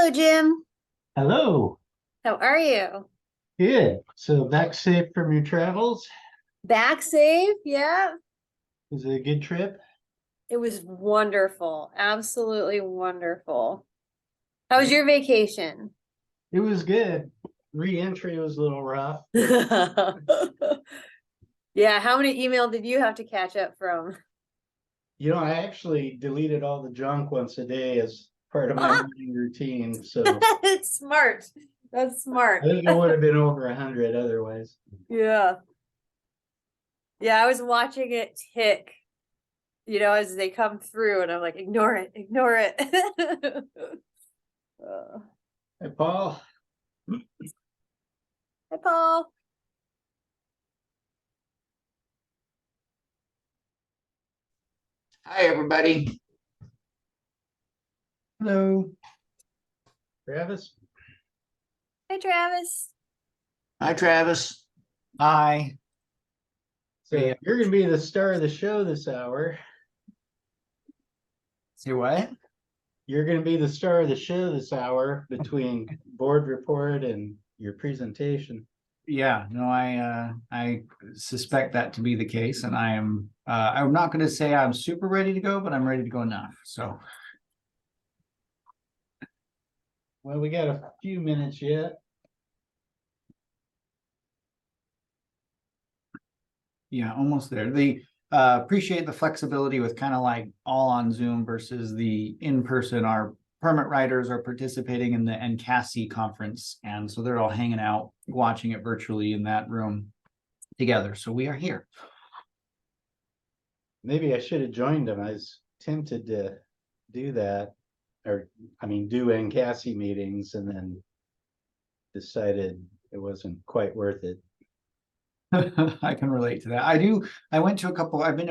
Hello, Jim. Hello. How are you? Good. So back safe from your travels? Back safe? Yeah. Was it a good trip? It was wonderful. Absolutely wonderful. How was Good. your vacation? It was good. Re-entry was a little rough, but Yeah, how many email did you have to catch up from? I actually deleted all the junk once a day as part of my Ah, morning routine. So it's smart. That's I smart. think it would have been over 100 otherwise. Yeah. Yeah, I was watching it tick, as they come through, and I'm like, ignore it, ignore it. Uh, Hey, Paul. Hi, Paul. Hi, everybody. Hello. Travis. Hi, Travis. Hi, Travis. Hi. So Yeah. you're going to be the star of the show this hour. Say what? You're going to be the star of the show this hour between board report and your presentation. Yeah, no, I suspect that to be the case, and I'm not going to say I'm super ready to go, but I'm ready to go enough. So Well, we got a few minutes yet. yeah, almost there. The appreciate the flexibility with kind of like all on Zoom versus the in-person. Our permit writers are participating in the NCAC conference, and so they're all hanging out, watching it virtually in that room together. So we are here. Maybe I should have joined them. I was tempted to do that, or do NCAC meetings, and then decided it wasn't quite worth it. I can relate to that. I've been to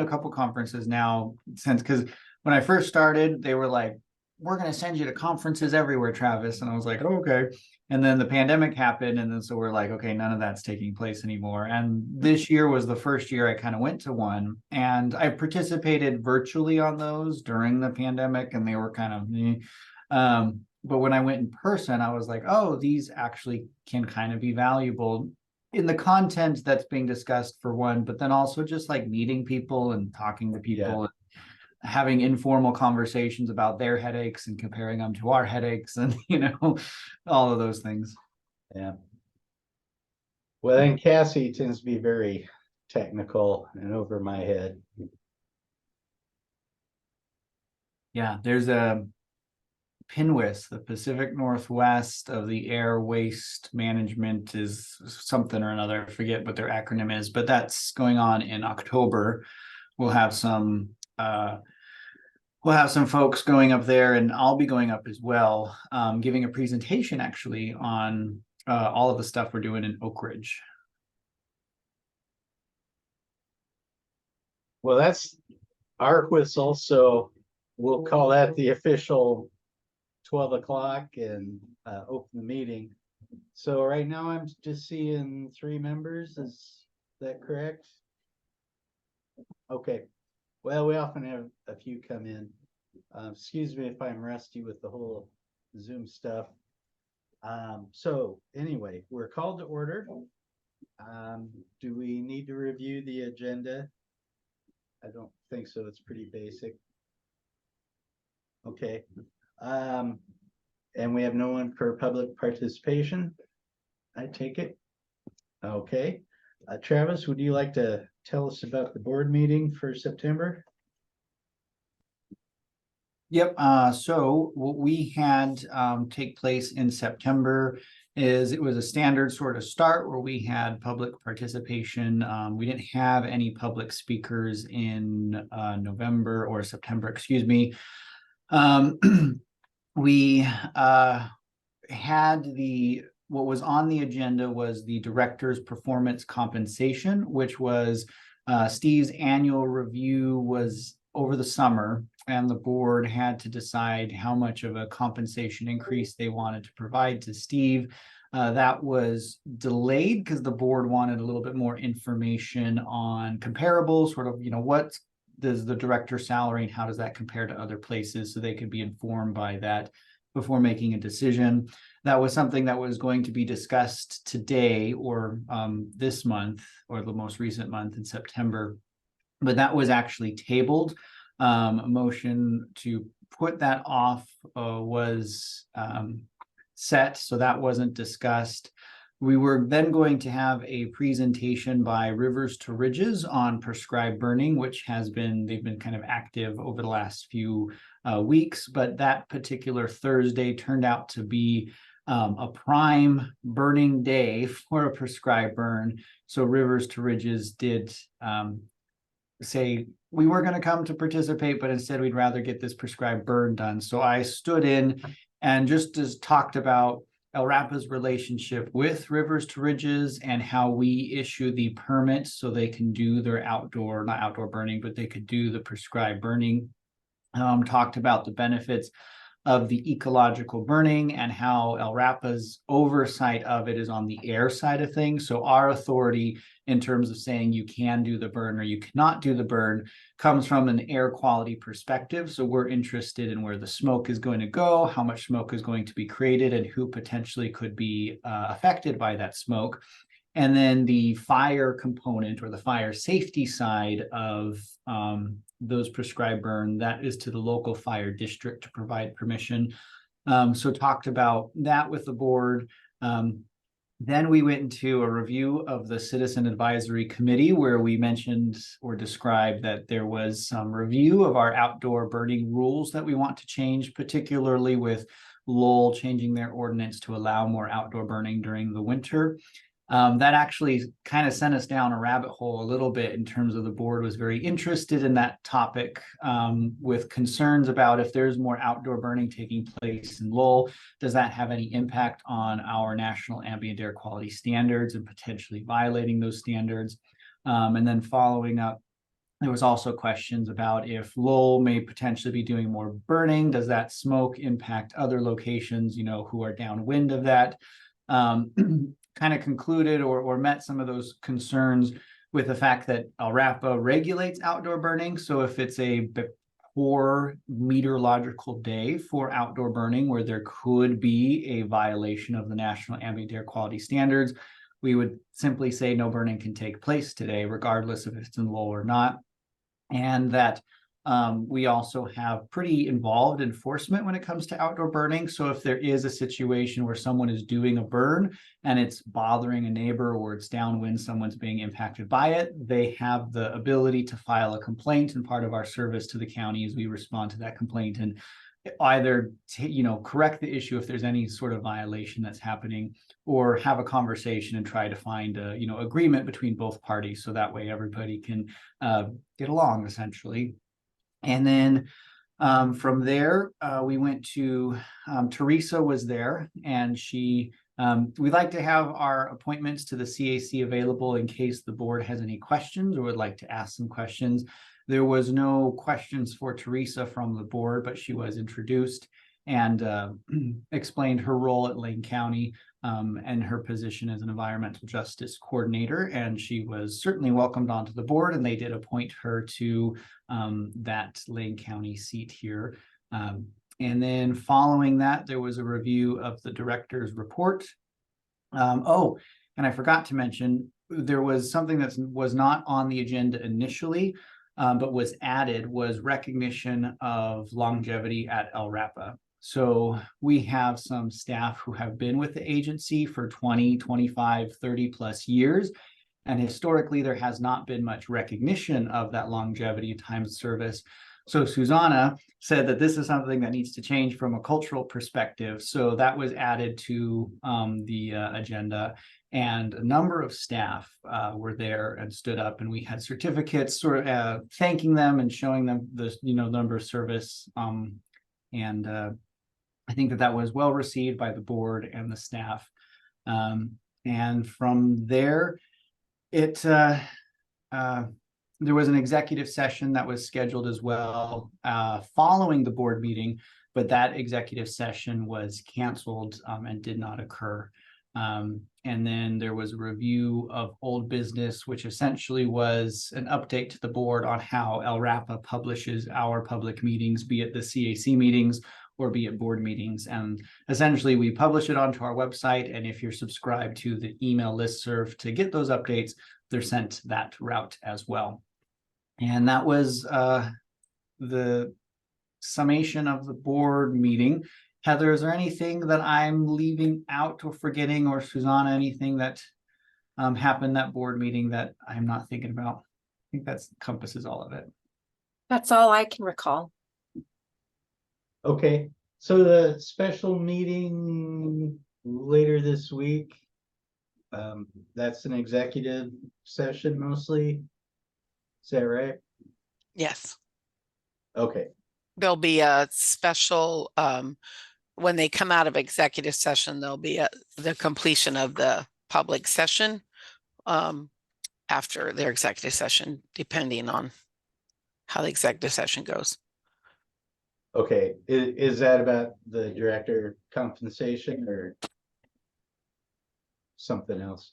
a couple conferences now since, because when I first started, they were like, we're going to send you to conferences everywhere, Travis. And I was like, oh, okay. And then the pandemic happened. And then so we're like, okay, none of that's taking place anymore. And this year was the first year I kind of went to one. And I participated virtually on those during the pandemic, and they were kind of but when I went in person, I was like, oh, these actually can kind of be valuable in the content that's being discussed for one, but then also just like meeting people and talking to people, and having informal conversations about their headaches and comparing them to our headaches, and all of those things. Yeah. Well, NCAC tends to be very technical and over my head. Yeah, there's a PNWIS, the Pacific Northwest of the Air Waste Management is something or another. I forget what their acronym is, but that's going on in October. We'll have some folks going up there, and I'll be going up as well, giving a presentation actually on all of the stuff we're doing in Oak Ridge. Well, that's our whistle, so we'll call that the official 12 o'clock and open the meeting. So right now I'm just seeing 3 members. Is that correct? Okay. Well, we often have a few come in. Excuse me if I'm rusty with the whole Zoom stuff. So anyway, we're called to order. Do we need to review the agenda? I don't think so. It's pretty basic. Okay. And we have no one for public participation, I take it. Okay. Travis, would you like to tell us about the board meeting for September? Yep. So what we had take place in September is it was a standard sort of start where we had public participation. We didn't have any public speakers in November or September, excuse me. We had what was on the agenda was the director's performance compensation, which was Steve's annual review was over the summer, and the board had to decide how much of a compensation increase they wanted to provide to Steve. That was delayed because the board wanted a little bit more information on comparables, sort of, what does the director's salary and how does that compare to other places, so they could be informed by that before making a decision. That was something that was going to be discussed today or this month, or the most recent month in September. But that was actually tabled. A motion to put that off was set, so that wasn't discussed. We were then going to have a presentation by Rivers to Ridges on prescribed burning, which they've been kind of active over the last few weeks, but that particular Thursday turned out to be a prime burning day for a prescribed burn. So Rivers to Ridges did say we were going to come to participate, but instead we'd rather get this prescribed burn done. So I stood in and just talked about El Rapa's relationship with Rivers to Ridges and how we issue the permit so they can do their not outdoor burning, but they could do the prescribed burning. Talked about the benefits of the ecological burning and how El Rapa's oversight of it is on the air side of things. So our authority in terms of saying you can do the burn or you cannot do the burn comes from an air quality perspective. So we're interested in where the smoke is going to go, how much smoke is going to be created, and who potentially could be affected by that smoke. And then the fire component or the fire safety side of those prescribed burn, that is to the local fire district to provide permission. So talked about that with the board. Then we went into a review of the Citizen Advisory Committee where we mentioned or described that there was some review of our outdoor burning rules that we want to change, particularly with Lowell changing their ordinance to allow more outdoor burning during the winter. That actually kind of sent us down a rabbit hole a little bit in terms of the board was very interested in that topic with concerns about if there's more outdoor burning taking place in Lowell, does that have any impact on our national ambient air quality standards and potentially violating those standards? And then following up, there was also questions about if Lowell may potentially be doing more burning, does that smoke impact other locations, who are downwind of that? Kind of concluded or met some of those concerns with the fact that El Rapa regulates outdoor burning. So if it's a poor meteorological day for outdoor burning where there could be a violation of the National Ambient Air Quality Standards, we would simply say no burning can take place today, regardless if it's in Lowell or not. And that we also have pretty involved enforcement when it comes to outdoor burning. So if there is a situation where someone is doing a burn and it's bothering a neighbor or it's downwind, someone's being impacted by it, they have the ability to file a complaint. And part of our service to the county is we respond to that complaint and either correct the issue if there's any sort of violation that's happening, or have a conversation and try to find a agreement between both parties, so that way everybody can get along essentially. And then from there, we went to Teresa was there, and we like to have our appointments to the CAC available in case the board has any questions or would like to ask some questions. There was no questions for Teresa from the board, but she was introduced and explained her role at Lane County and her position as an environmental justice coordinator. And she was certainly welcomed onto the board, and they did appoint her to that Lane County seat here. And then following that, there was a review of the director's report. And I forgot to mention, there was something that was not on the agenda initially, but was added, was recognition of longevity at El Rapa. So we have some staff who have been with the agency for 20, 25, 30 plus years. And historically, there has not been much recognition of that longevity time of service. So Susanna said that this is something that needs to change from a cultural perspective. So that was added to the agenda, and a number of staff were there and stood up, and we had certificates sort of thanking them and showing them the number of service. And I think that was well received by the board and the staff. And from there, there was an executive session that was scheduled as well following the board meeting, but that executive session was canceled and did not occur. And then there was a review of old business, which essentially was an update to the board on how El Rapa publishes our public meetings, be it the CAC meetings or be at board meetings. And essentially we publish it onto our website. And if you're subscribed to the email listserv to get those updates, they're sent that route as well. And that was the summation of the board meeting. Heather, is there anything that I'm leaving out or forgetting, or Susanna, anything that happened that board meeting that I'm not thinking about? I think that encompasses all of it. That's all I can recall. Okay, so the special meeting later this week, that's an executive session mostly. Is that right? Yes, Okay, there'll be a special, when they come out of executive session, there'll be the completion of the public session after their executive session, depending on how the executive session goes. okay. Is that about the director compensation or something else?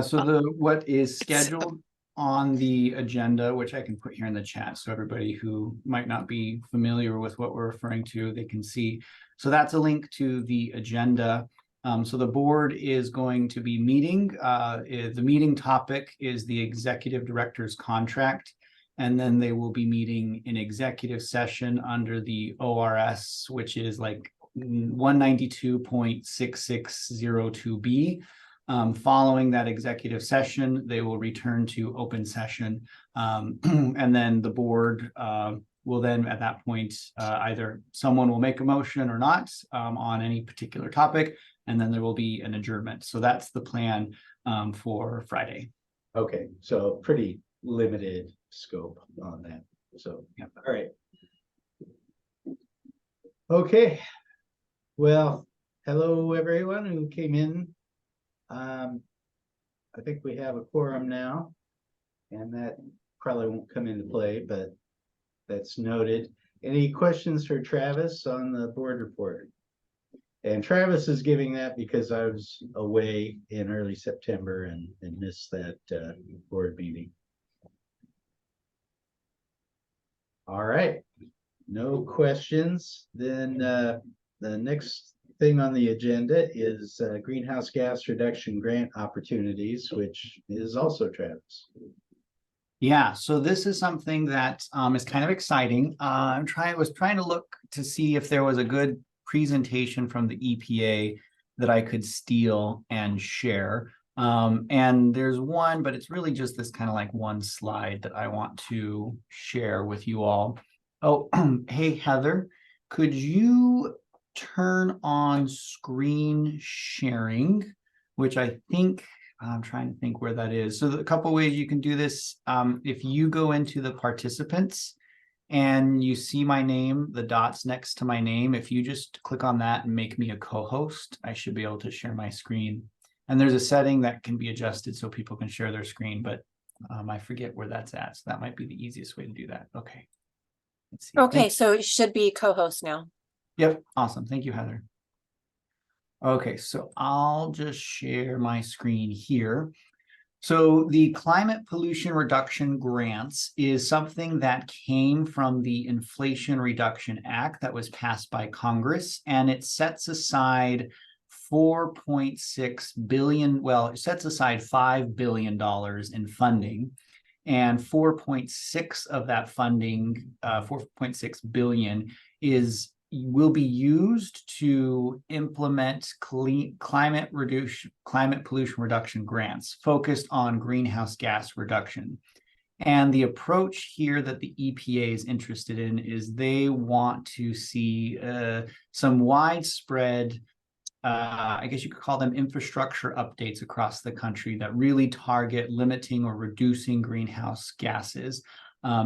So what is scheduled on the agenda, which I can put here in the chat so everybody who might not be familiar with what we're referring to, they can see. So that's a link to the agenda. So the board is going to be meeting. The meeting topic is the executive director's contract. And then they will be meeting in executive session under the ORS, which is like 192.6602B. Following that executive session, they will return to open session. And then the board will then at that point, either someone will make a motion or not on any particular topic, and then there will be an adjournment. So that's the plan for Friday. Okay, so pretty limited scope on that. So, Yeah. all right. Okay. Well, hello, everyone who came in. I think we have a quorum now, and that probably won't come into play, but that's noted. Any questions for Travis on the board report? And Travis is giving that because I was away in early September and missed that board meeting. All right, no questions. Then the next thing on the agenda is greenhouse gas reduction grant opportunities, which is also Travis. Yeah, so this is something that is kind of exciting. Was trying to look to see if there was a good presentation from the EPA that I could steal and share. And there's one, but it's really just this kind of like one slide that I want to share with you all. Oh, hey, Heather, could you turn on screen sharing, which I think I'm trying to think where that is. So a couple ways you can do this. If you go into the participants and you see my name, the dots next to my name, if you just click on that and make me a co-host, I should be able to share my screen. And there's a setting that can be adjusted so people can share their screen, but I forget where that's at. So that might be the easiest way to do that. Okay. Let's see. Okay, so it should be co-host now. Yep. Awesome. Thank you, Heather. Okay, so I'll just share my screen here. So the climate pollution reduction grants is something that came from the Inflation Reduction Act that was passed by Congress, and it sets aside 4.6 billion, well, it sets aside $5 billion in funding, and 4.6 of that funding, 4.6 billion will be used to implement climate pollution reduction grants focused on greenhouse gas reduction. And the approach here that the EPA is interested in is they want to see some widespread, I guess you could call them infrastructure updates across the country that really target limiting or reducing greenhouse gases,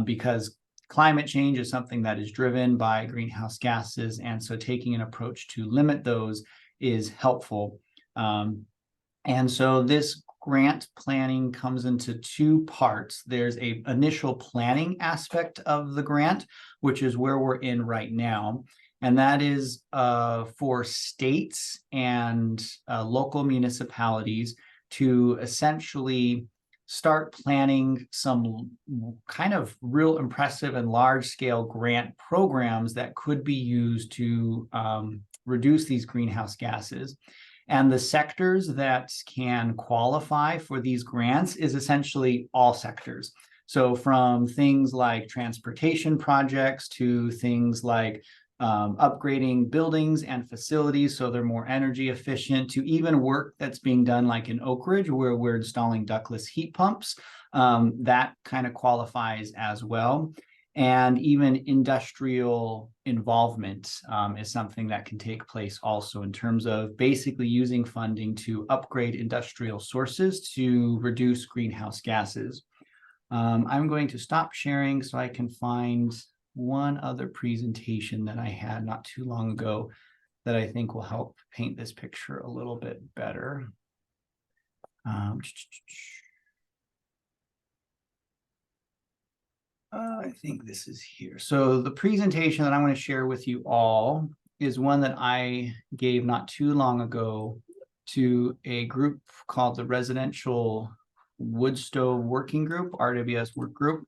because climate change is something that is driven by greenhouse gases, and so taking an approach to limit those is helpful. And so this grant planning comes into two parts. There's an initial planning aspect of the grant, which is where we're in right now, and that is for states and local municipalities to essentially start planning some kind of real impressive and large scale grant programs that could be used to reduce these greenhouse gases. And the sectors that can qualify for these grants is essentially all sectors. So from things like transportation projects to things like upgrading buildings and facilities so they're more energy efficient, to even work that's being done like in Oak Ridge where we're installing ductless heat pumps, that kind of qualifies as well. And even industrial involvement is something that can take place also in terms of basically using funding to upgrade industrial sources to reduce greenhouse gases. I'm going to stop sharing so I can find one other presentation that I had not too long ago that I think will help paint this picture a little bit better. I think this is here. So the presentation that I want to share with you all is one that I gave not too long ago to a group called the Residential Wood Stove Working Group, RWS Work Group.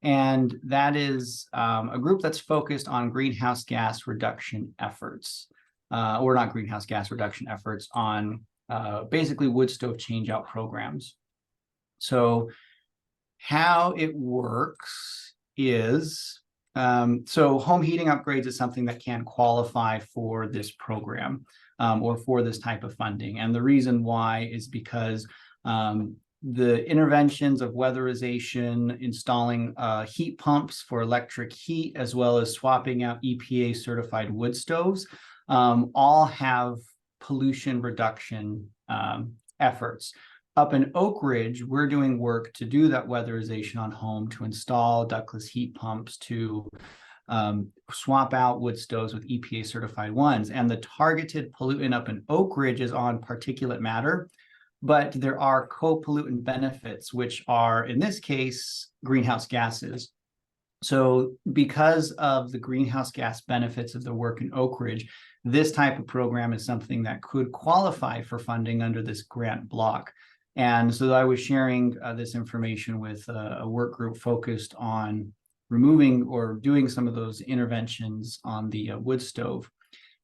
And that is a group that's focused on greenhouse gas reduction efforts, or not greenhouse gas reduction efforts, on basically wood stove change out programs. So how it works is, so home heating upgrades is something that can qualify for this program or for this type of funding. And the reason why is because the interventions of weatherization, installing heat pumps for electric heat, as well as swapping out EPA certified wood stoves, all have pollution reduction efforts. Up in Oak Ridge, we're doing work to do that weatherization on home, to install ductless heat pumps, to swap out wood stoves with EPA certified ones. And the targeted pollutant up in Oak Ridge is on particulate matter. But there are co-pollutant benefits, which are, in this case, greenhouse gases. So because of the greenhouse gas benefits of the work in Oak Ridge, this type of program is something that could qualify for funding under this grant block. And so I was sharing this information with a work group focused on removing or doing some of those interventions on the wood stove.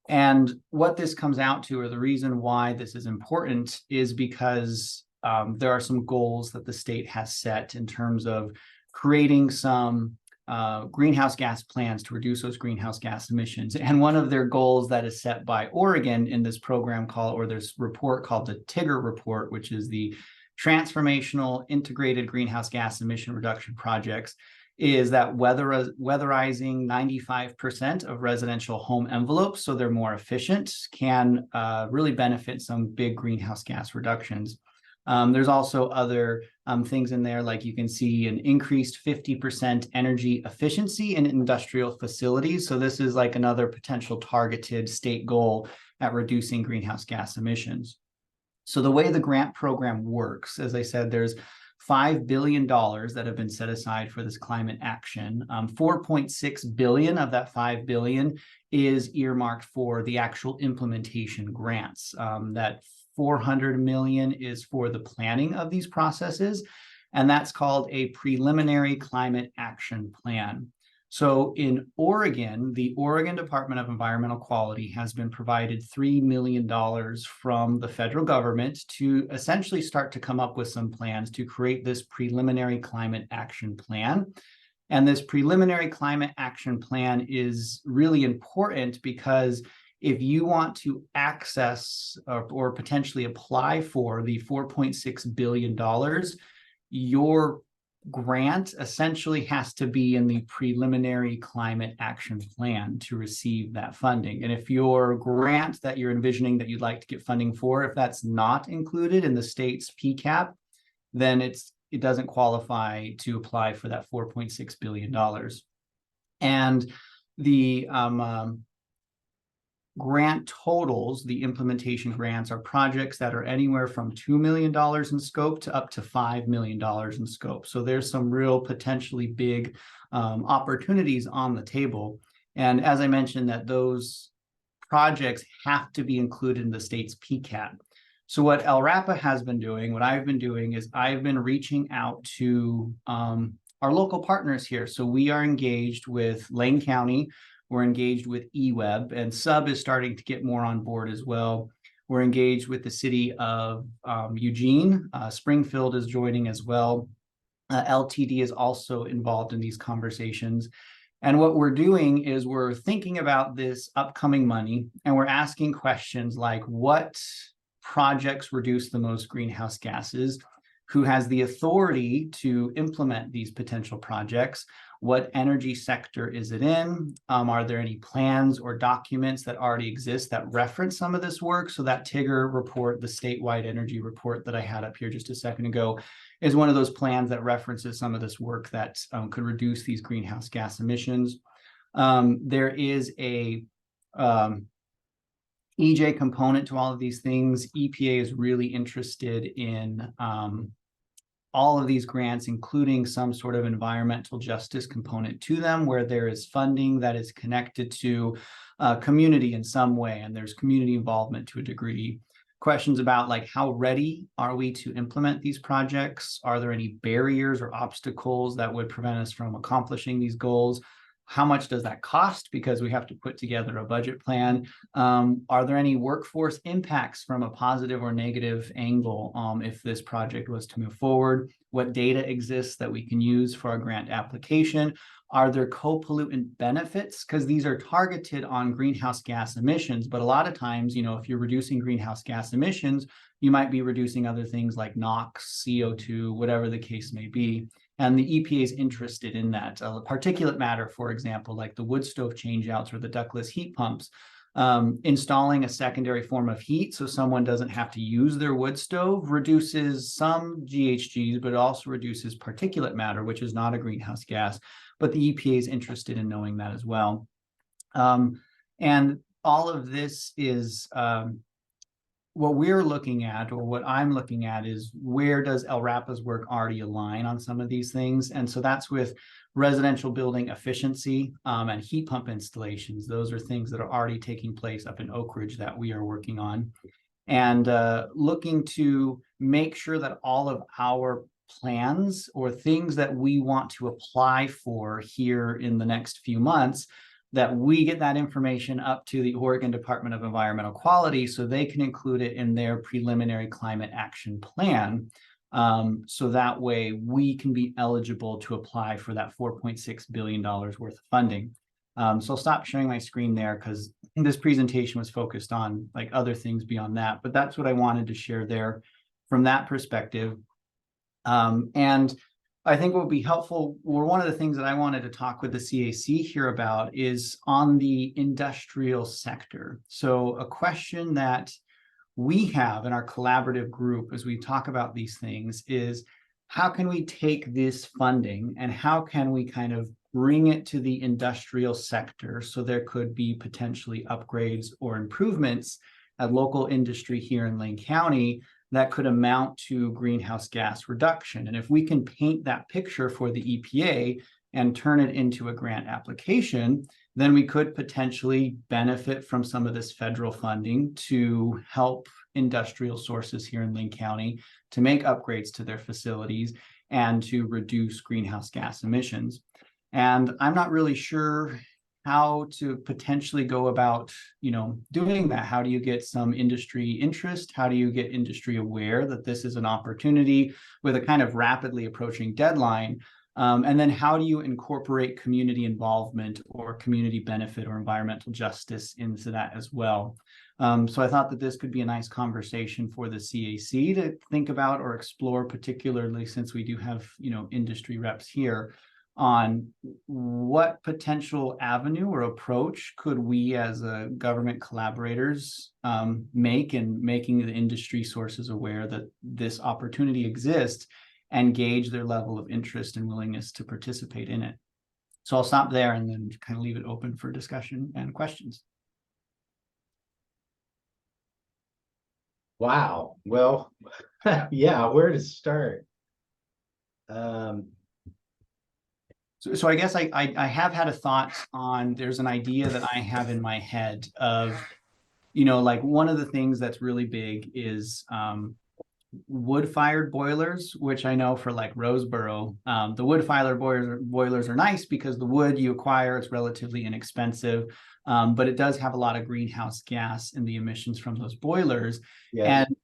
And what this comes out to, or the reason why this is important, is because there are some goals that the state has set in terms of creating some greenhouse gas plans to reduce those greenhouse gas emissions. And one of their goals that is set by Oregon in this program called, or this report called the TIGR report, which is the Transformational Integrated Greenhouse Gas Emission Reduction Projects, is that weatherizing 95% of residential home envelopes so they're more efficient can really benefit some big greenhouse gas reductions. There's also other things in there, like you can see an increased 50% energy efficiency in industrial facilities. So this is like another potential targeted state goal at reducing greenhouse gas emissions. So the way the grant program works, as I said, there's $5 billion that have been set aside for this climate action. 4.6 billion of that 5 billion is earmarked for the actual implementation grants. That 400 million is for the planning of these processes, and that's called a preliminary climate action plan. So in Oregon, the Oregon Department of Environmental Quality has been provided $3 million from the federal government to essentially start to come up with some plans to create this preliminary climate action plan. And this preliminary climate action plan is really important because if you want to access or potentially apply for the $4.6 billion, your grant essentially has to be in the preliminary climate action plan to receive that funding. And if your grant that you're envisioning that you'd like to get funding for, if that's not included in the state's PCAP, then it doesn't qualify to apply for that $4.6 billion. And the grant totals, the implementation grants, are projects that are anywhere from $2 million in scope to up to $5 million in scope. So there's some real potentially big opportunities on the table. And as I mentioned, that those projects have to be included in the state's PCAP. So what LRAPA has been doing, what I've been doing is I've been reaching out to our local partners here. So we are engaged with Lane County, we're engaged with eWeb, and Sub is starting to get more on board as well. We're engaged with the city of Eugene. Springfield is joining as well. LTD is also involved in these conversations. And what we're doing is we're thinking about this upcoming money, and we're asking questions like, what projects reduce the most greenhouse gases? Who has the authority to implement these potential projects? What energy sector is it in? Are there any plans or documents that already exist that reference some of this work? So that Tigger report, the statewide energy report that I had up here just a second ago, is one of those plans that references some of this work that could reduce these greenhouse gas emissions. There is a EJ component to all of these things. EPA is really interested in all of these grants, including some sort of environmental justice component to them, where there is funding that is connected to community in some way, and there's community involvement to a degree. Questions about like, how ready are we to implement these projects? Are there any barriers or obstacles that would prevent us from accomplishing these goals? How much does that cost? Because we have to put together a budget plan. Are there any workforce impacts from a positive or negative angle if this project was to move forward? What data exists that we can use for our grant application? Are there co-pollutant benefits? Because these are targeted on greenhouse gas emissions, but a lot of times, you know, if you're reducing greenhouse gas emissions, you might be reducing other things like NOx, CO2, whatever the case may be. And the EPA is interested in that. Particulate matter, for example, like the wood stove changeouts or the ductless heat pumps, installing a secondary form of heat so someone doesn't have to use their wood stove reduces some GHGs, but it also reduces particulate matter, which is not a greenhouse gas. But the EPA is interested in knowing that as well. And all of this is what we're looking at, or what I'm looking at, is where does LRAPA's work already align on some of these things? And so that's with residential building efficiency and heat pump installations. Those are things that are already taking place up in Oak Ridge that we are working on. And looking to make sure that all of our plans or things that we want to apply for here in the next few months, that we get that information up to the Oregon Department of Environmental Quality so they can include it in their preliminary climate action plan. So that way we can be eligible to apply for that $4.6 billion worth of funding. So I'll stop sharing my screen there because this presentation was focused on like other things beyond that, but that's what I wanted to share there from that perspective. And I think what would be helpful, or one of the things that I wanted to talk with the CAC here about, is on the industrial sector. So a question that we have in our collaborative group as we talk about these things is, how can we take this funding and how can we kind of bring it to the industrial sector so there could be potentially upgrades or improvements at local industry here in Lane County that could amount to greenhouse gas reduction. And if we can paint that picture for the EPA and turn it into a grant application, then we could potentially benefit from some of this federal funding to help industrial sources here in Lane County to make upgrades to their facilities and to reduce greenhouse gas emissions. And I'm not really sure how to potentially go about, you know, doing that. How do you get some industry interest? How do you get industry aware that this is an opportunity with a kind of rapidly approaching deadline? And then how do you incorporate community involvement or community benefit or environmental justice into that as well? So I thought that this could be a nice conversation for the CAC to think about or explore, particularly since we do have, you know, industry reps here, on what potential avenue or approach could we as government collaborators make in making the industry sources aware that this opportunity exists and gauge their level of interest and willingness to participate in it. So I'll stop there and then kind of leave it open for discussion and questions. Wow. Well, yeah, where to start? So I guess I have had a thought on, there's an idea that I have in my head of like one of the things that's really big is wood-fired boilers, which I know for like Roseboro, the wood-fired boilers are nice because the wood you acquire, it's relatively inexpensive, but it does have a lot of greenhouse gas in the emissions from those boilers. Yes. And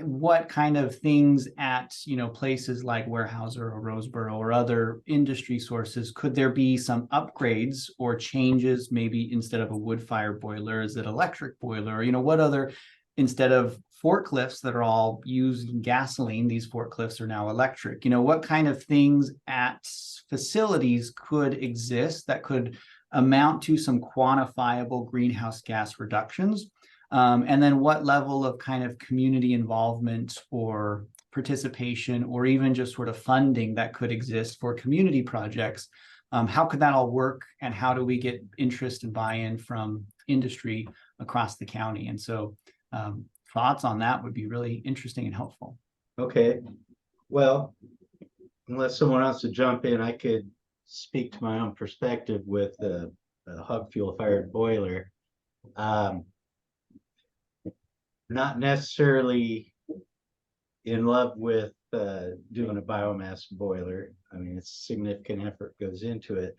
what kind of things at places like Weyerhaeuser or Roseboro or other industry sources could there be some upgrades or changes? Maybe instead of a wood-fired boiler, is it electric boiler? Or, what other, instead of forklifts that are all using gasoline, these forklifts are now electric. What kind of things at facilities could exist that could amount to some quantifiable greenhouse gas reductions? And then what level of kind of community involvement or participation or even just sort of funding that could exist for community projects? How could that all work, and how do we get interest and buy-in from industry across the county? And so thoughts on that would be really interesting and helpful. Okay, well, unless someone wants to jump in, I could speak to my own perspective with a hog fuel fired boiler. Not necessarily in love with doing a biomass boiler. I mean, it's significant effort goes into it.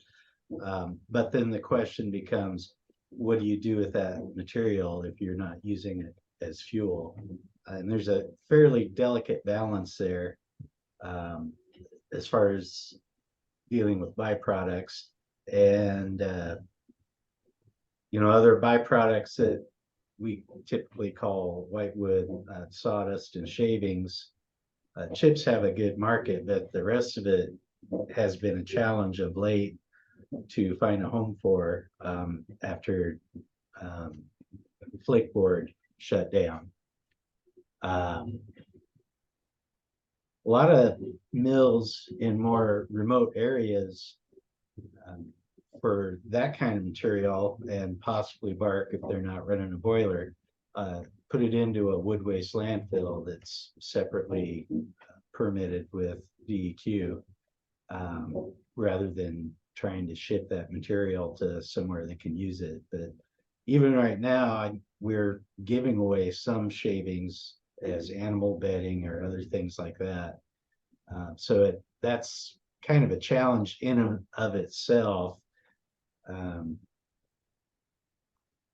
But then the question becomes, what do you do with that material if you're not using it as fuel? And there's a fairly delicate balance there as far as dealing with byproducts and other byproducts that we typically call whitewood, sawdust, and shavings. Chips have a good market, but the rest of it has been a challenge of late to find a home for after flake board shut down. A lot of mills in more remote areas for that kind of material, and possibly bark if they're not running a boiler, put it into a wood waste landfill that's separately permitted with DEQ, rather than trying to ship that material to somewhere that can use it. But even right now, we're giving away some shavings as animal bedding or other things like that. So that's kind of a challenge in and of itself.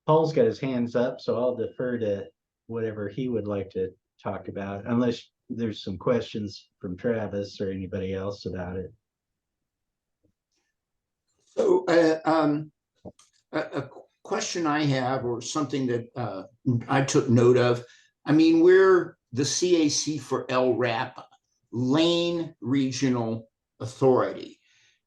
Paul's got his hands up, so I'll defer to whatever he would like to talk about, unless there's some questions from Travis or anybody else about it. So a question I have, or something that I took note of, I mean, we're the CAC for LRAP, Lane Regional Authority.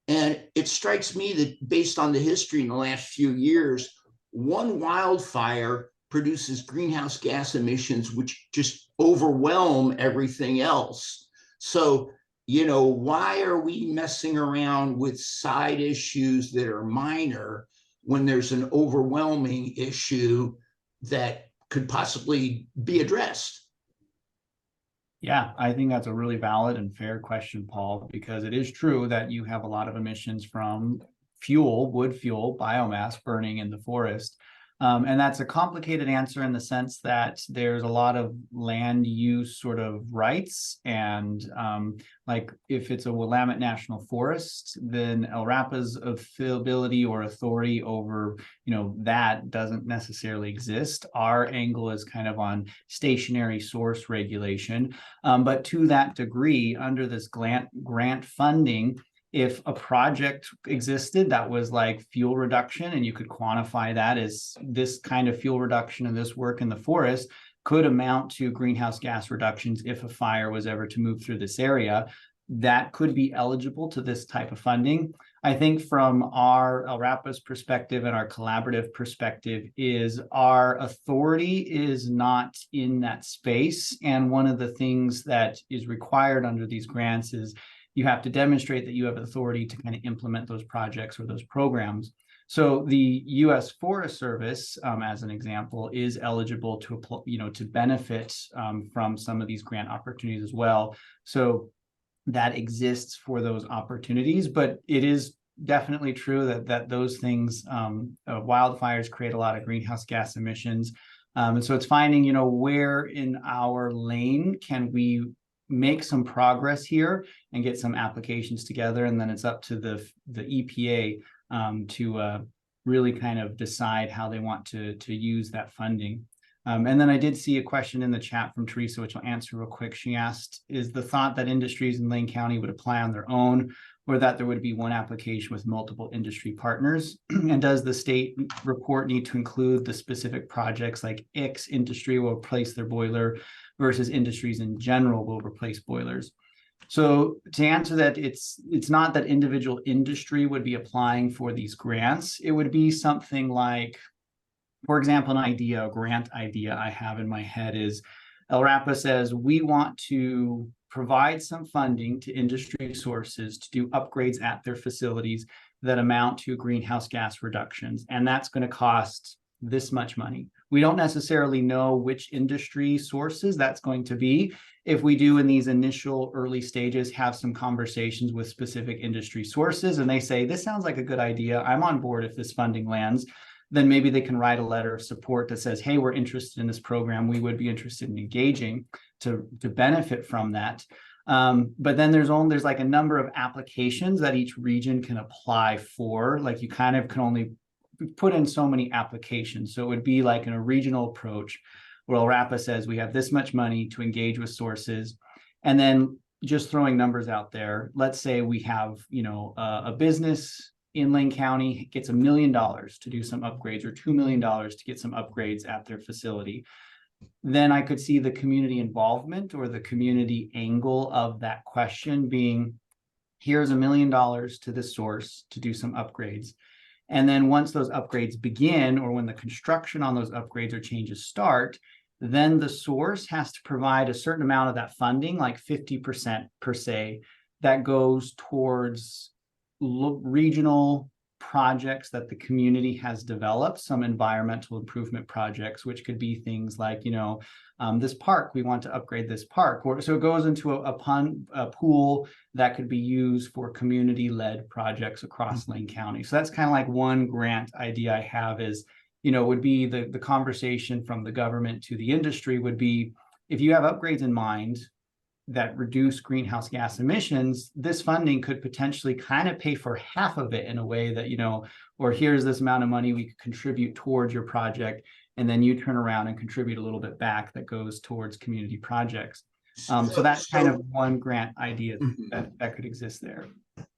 And it strikes me that based on the history in the last few years, one wildfire produces greenhouse gas emissions which just overwhelm everything else. So, why are we messing around with side issues that are minor when there's an overwhelming issue that could possibly be addressed? Yeah, I think that's a really valid and fair question, Paul, because it is true that you have a lot of emissions from fuel, wood fuel, biomass burning in the forest. And that's a complicated answer in the sense that there's a lot of land use sort of rights. And like if it's a Willamette National Forest, then LRAPA's availability or authority over, that doesn't necessarily exist. Our angle is kind of on stationary source regulation. But to that degree, under this grant funding, if a project existed that was like fuel reduction and you could quantify that as this kind of fuel reduction and this work in the forest could amount to greenhouse gas reductions if a fire was ever to move through this area, that could be eligible to this type of funding. I think from our LRAPA's perspective and our collaborative perspective is our authority is not in that space. And one of the things that is required under these grants is you have to demonstrate that you have authority to kind of implement those projects or those programs. So the U.S. Forest Service, as an example, is eligible to to benefit from some of these grant opportunities as well. So that exists for those opportunities, but it is definitely true that those things, wildfires create a lot of greenhouse gas emissions. And so it's finding, where in our lane can we make some progress here and get some applications together. And then it's up to the EPA to really kind of decide how they want to use that funding. And then I did see a question in the chat from Teresa, which I'll answer real quick. She asked, is the thought that industries in Lane County would apply on their own, or that there would be one application with multiple industry partners? And does the state report need to include the specific projects like X industry will replace their boiler versus industries in general will replace boilers? So to answer that, it's not that individual industry would be applying for these grants. It would be something like, for example, a grant idea I have in my head is LRAPA says we want to provide some funding to industry sources to do upgrades at their facilities that amount to greenhouse gas reductions. And that's going to cost this much money. We don't necessarily know which industry sources that's going to be. If we do in these initial early stages, have some conversations with specific industry sources and they say, this sounds like a good idea, I'm on board if this funding lands, then maybe they can write a letter of support that says, hey, we're interested in this program. We would be interested in engaging to benefit from that. But then there's like a number of applications that each region can apply for. Like you kind of can only put in so many applications. So it would be like in a regional approach where LRAPA says we have this much money to engage with sources. And then just throwing numbers out there, let's say we have, a business in Lane County gets $1 million to do some upgrades or $2 million to get some upgrades at their facility. Then I could see the community involvement or the community angle of that question being, here's $1 million to this source to do some upgrades. And then once those upgrades begin, or when the construction on those upgrades or changes start, then the source has to provide a certain amount of that funding, like 50% per se, that goes towards regional projects that the community has developed, some environmental improvement projects, which could be things like, this park, we want to upgrade this park. So it goes into a pool that could be used for community-led projects across Lane County. So that's kind of like one grant idea I have is, would be the conversation from the government to the industry would be, if you have upgrades in mind that reduce greenhouse gas emissions, this funding could potentially kind of pay for half of it in a way that, or here's this amount of money we could contribute towards your project. And then you turn around and contribute a little bit back that goes towards community projects. So that's kind of one grant idea that could exist there.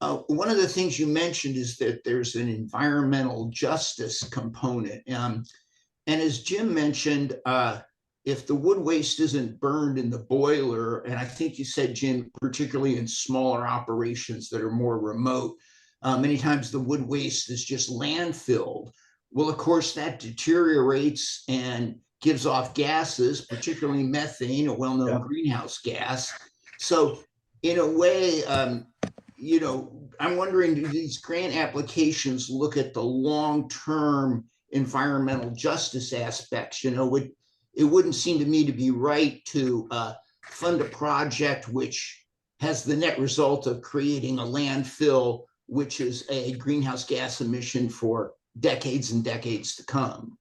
One of the things you mentioned is that there's an environmental justice component. And as Jim mentioned, if the wood waste isn't burned in the boiler, and I think you said, Jim, particularly in smaller operations that are more remote, many times the wood waste is just landfilled. Well, of course, that deteriorates and gives off gases, particularly methane, a well-known greenhouse gas. So in a way, I'm wondering, do these grant applications look at the long-term environmental justice aspects? It wouldn't seem to me to be right to fund a project which has the net result of creating a landfill, which is a greenhouse gas emission for decades and decades to come.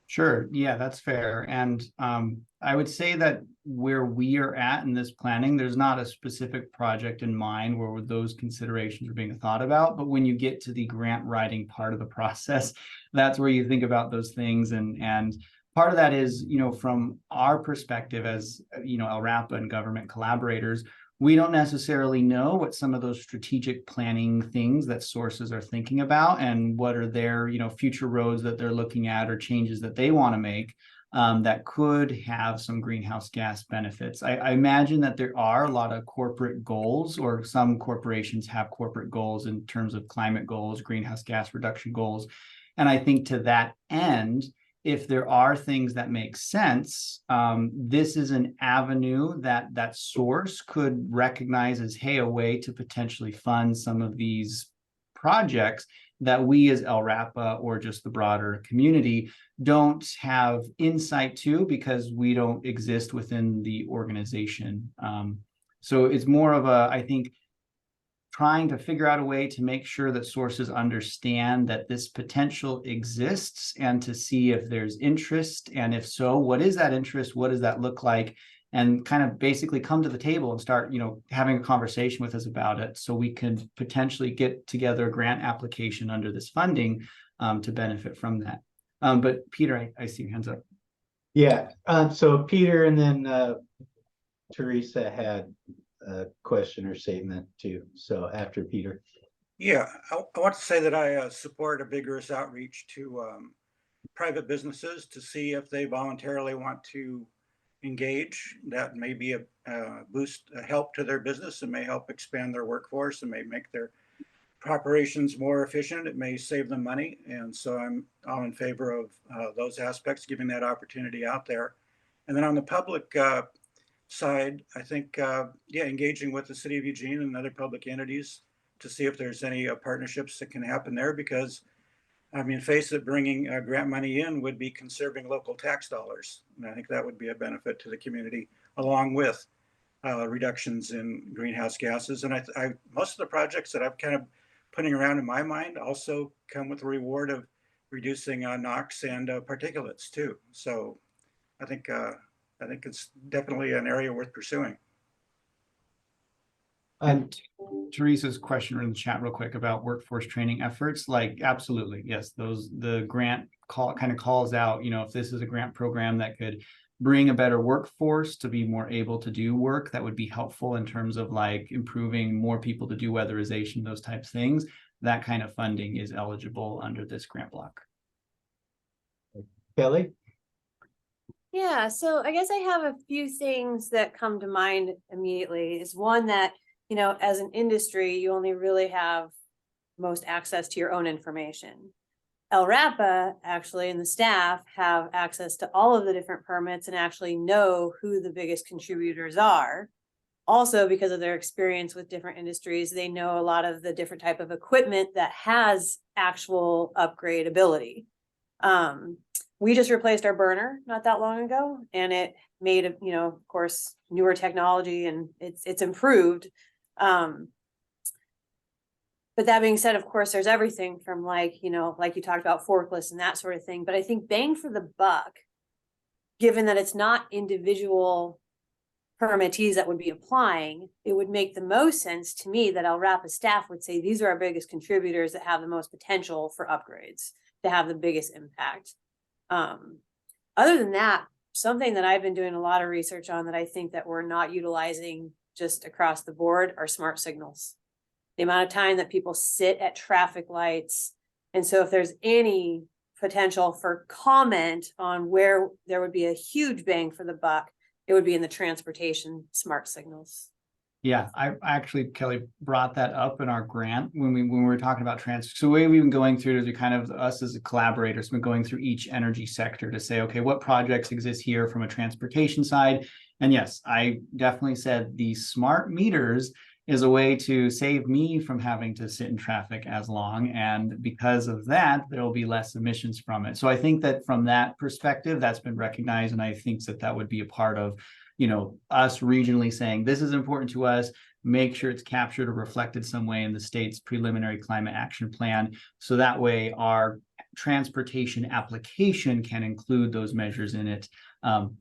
Sure. Yeah, that's fair. And I would say that where we are at in this planning, there's not a specific project in mind where those considerations are being thought about. But when you get to the grant writing part of the process, that's where you think about those things. And part of that is, from our perspective as, LRAPA and government collaborators, we don't necessarily know what some of those strategic planning things that sources are thinking about and what are their, future roads that they're looking at or changes that they want to make that could have some greenhouse gas benefits. I imagine that there are a lot of corporate goals, or some corporations have corporate goals in terms of climate goals, greenhouse gas reduction goals. And I think to that end, if there are things that make sense, this is an avenue that source could recognize as, hey, a way to potentially fund some of these projects that we as LRAPA or just the broader community don't have insight to because we don't exist within the organization. So it's more of I think, trying to figure out a way to make sure that sources understand that this potential exists and to see if there's interest. And if so, what is that interest? What does that look like? And kind of basically come to the table and start, having a conversation with us about it so we can potentially get together a grant application under this funding to benefit from that. But Peter, I see your hands up. Yeah, so Peter and then Teresa had a question or statement too. So after Peter. Yeah, I want to say that I support a vigorous outreach to private businesses to see if they voluntarily want to engage. That may be a boost, a help to their business, and may help expand their workforce and may make their operations more efficient. It may save them money. And so I'm all in favor of those aspects, giving that opportunity out there. And then on the public side, I think, engaging with the city of Eugene and other public entities to see if there's any partnerships that can happen there, because I mean, face it, bringing grant money in would be conserving local tax dollars. And I think that would be a benefit to the community, along with reductions in greenhouse gases. And I most of the projects that I'm kind of putting around in my mind also come with the reward of reducing NOx and particulates too. So I think it's definitely an area worth pursuing. And Teresa's question in the chat real quick about workforce training efforts, like absolutely, yes, the grant kind of calls out, if this is a grant program that could bring a better workforce to be more able to do work, that would be helpful in terms of like improving more people to do weatherization, those types of things. That kind of funding is eligible under this grant block. Kelly? Yeah, so I guess I have a few things that come to mind immediately. Is one that, as an industry, you only really have most access to your own information. LRAPA actually and the staff have access to all of the different permits and actually know who the biggest contributors are. Also, because of their experience with different industries, they know a lot of the different type of equipment that has actual upgrade ability. We just replaced our burner not that long ago, and it made of course, newer technology, and it's improved. But that being said, of course, there's everything from like you talked about forklifts and that sort of thing. But I think bang for the buck, given that it's not individual permittees that would be applying, it would make the most sense to me that LRAPA staff would say, these are our biggest contributors that have the most potential for upgrades to have the biggest impact. Other than that, something that I've been doing a lot of research on that I think that we're not utilizing just across the board are smart signals. The amount of time that people sit at traffic lights. And so if there's any potential for comment on where there would be a huge bang for the buck, it would be in the transportation smart signals. Yeah, I actually, Kelly, brought that up in our grant when we were talking about So the way we've been going through it is we kind of, us as a collaborators, been going through each energy sector to say, okay, what projects exist here from a transportation side? And yes, I definitely said the smart meters is a way to save me from having to sit in traffic as long. And because of that, there will be less emissions from it. So I think that from that perspective, that's been recognized. And I think that would be a part of, us regionally saying, this is important to us, make sure it's captured or reflected some way in the state's preliminary climate action plan. So that way our transportation application can include those measures in it.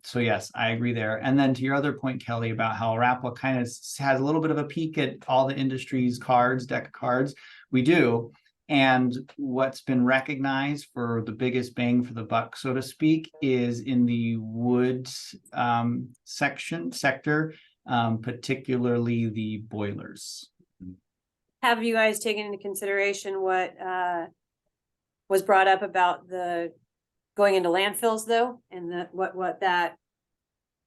So yes, I agree there. And then to your other point, Kelly, about how LRAPA kind of has a little bit of a peek at all the industry's deck of cards, we do. And what's been recognized for the biggest bang for the buck, so to speak, is in the wood sector, particularly the boilers. Have you guys taken into consideration what was brought up about the going into landfills though, and what that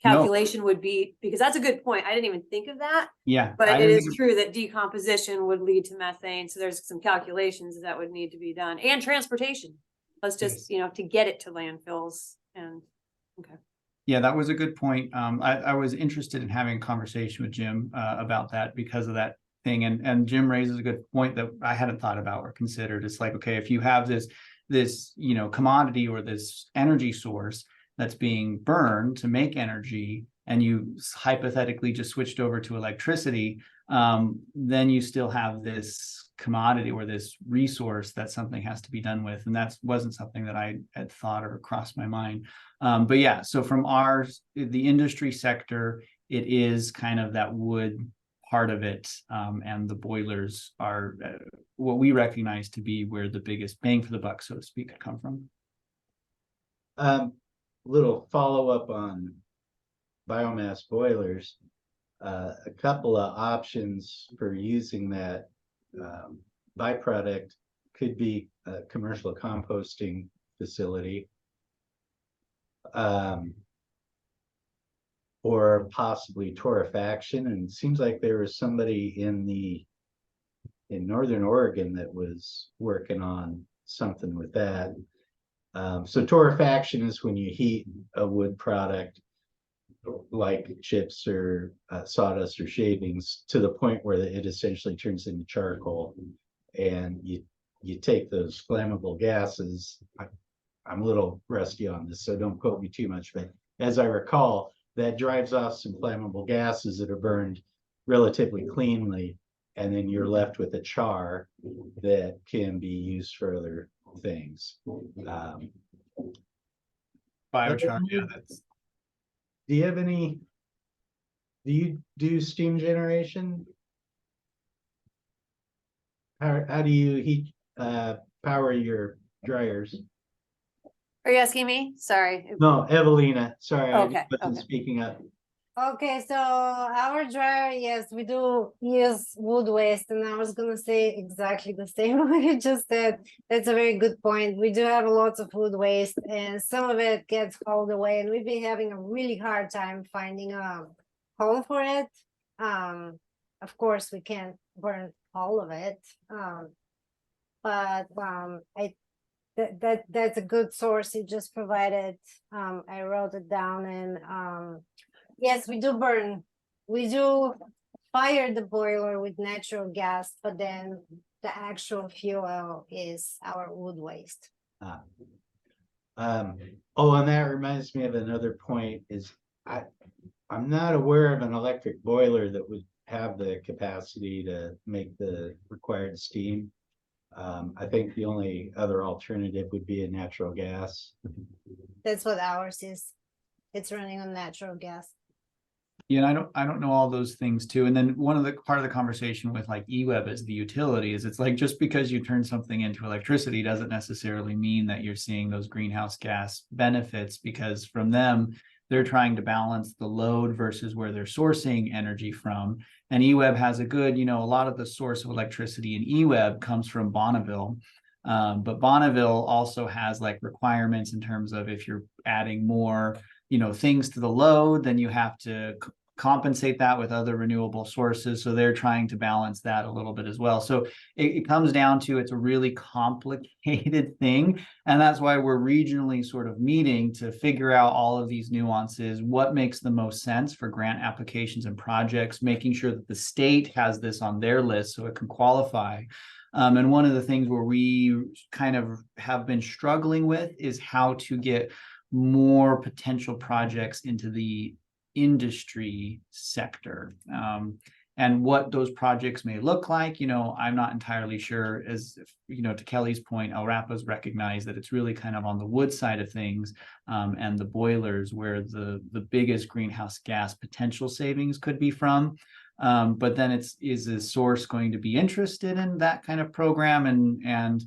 calculation would be? Because that's a good point. I didn't even think of that. Yeah, But it is true that decomposition would lead to methane. So there's some calculations that would need to be done, and transportation. Let's just, to get it to landfills. And okay. Yeah, that was a good point. I was interested in having a conversation with Jim about that because of that thing. And Jim raises a good point that I hadn't thought about or considered. It's like, okay, if you have this commodity or this energy source that's being burned to make energy, and you hypothetically just switched over to electricity, then you still have this commodity or this resource that something has to be done with. And that wasn't something that I had thought or crossed my mind. But yeah, so from the industry sector, it is kind of that wood part of it. And the boilers are what we recognize to be where the biggest bang for the buck, so to speak, could come from. Little follow-up on biomass boilers. A couple of options for using that byproduct could be a commercial composting facility, or possibly torrefaction. And it seems like there was somebody in Northern Oregon that was working on something with that. So torrefaction is when you heat a wood product like chips or sawdust or shavings to the point where it essentially turns into charcoal, and you take those flammable gases. I'm a little rusty on this, so don't quote me too much, but as I recall, that drives off some flammable gases that are burned relatively cleanly, and then you're left with a char that can be used for other things. Biochar, yeah, that's. Do you do steam generation? How do you heat power your dryers? Are you asking me? Sorry. No, Evelina, sorry, I Okay, wasn't okay. speaking up. Okay, so our dryer, yes, we do use wood waste, and I was gonna say exactly the same what you just said. That's a very good point. We do have lots of wood waste, and some of it gets hauled away, and we've been having a really hard time finding a home for it. Of course, we can't burn all of it, but that's a good source you just provided. I wrote it down, and yes, we do burn. We do fire the boiler with natural gas, but then the actual fuel is our wood waste. Oh, and that reminds me of another point is I'm not aware of an electric boiler that would have the capacity to make the required steam. I think the only other alternative would be a natural gas. That's what ours is. It's running on natural gas. Yeah, and I don't know all those things too. And then one of the part of the conversation with like eWeb as the utility is it's like just because you turn something into electricity doesn't necessarily mean that you're seeing those greenhouse gas benefits, because from them, they're trying to balance the load versus where they're sourcing energy from. And eWeb has a good, a lot of the source of electricity in eWeb comes from Bonneville. But Bonneville also has like requirements in terms of if you're adding more things to the load, then you have to compensate that with other renewable sources. So they're trying to balance that a little bit as well. So it comes down to, it's a really complicated thing. And that's why we're regionally sort of meeting to figure out all of these nuances, what makes the most sense for grant applications and projects, making sure that the state has this on their list so it can qualify. And one of the things where we kind of have been struggling with is how to get more potential projects into the industry sector, and what those projects may look like. I'm not entirely sure, as to Kelly's point, El Rapa's recognized that it's really kind of on the wood side of things, and the boilers where the biggest greenhouse gas potential savings could be from. But then is a source going to be interested in that kind of program, and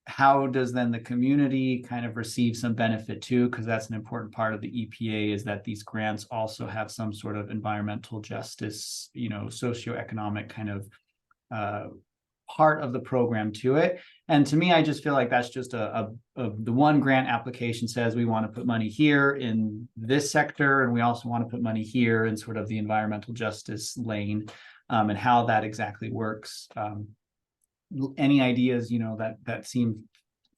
how does then the community kind of receive some benefit too? Because that's an important part of the EPA, is that these grants also have some sort of environmental justice, socioeconomic kind of part of the program to it. And to me, I just feel like that's just the one grant application says we want to put money here in this sector, and we also want to put money here in sort of the environmental justice lane, and how that exactly works. Any ideas, that seem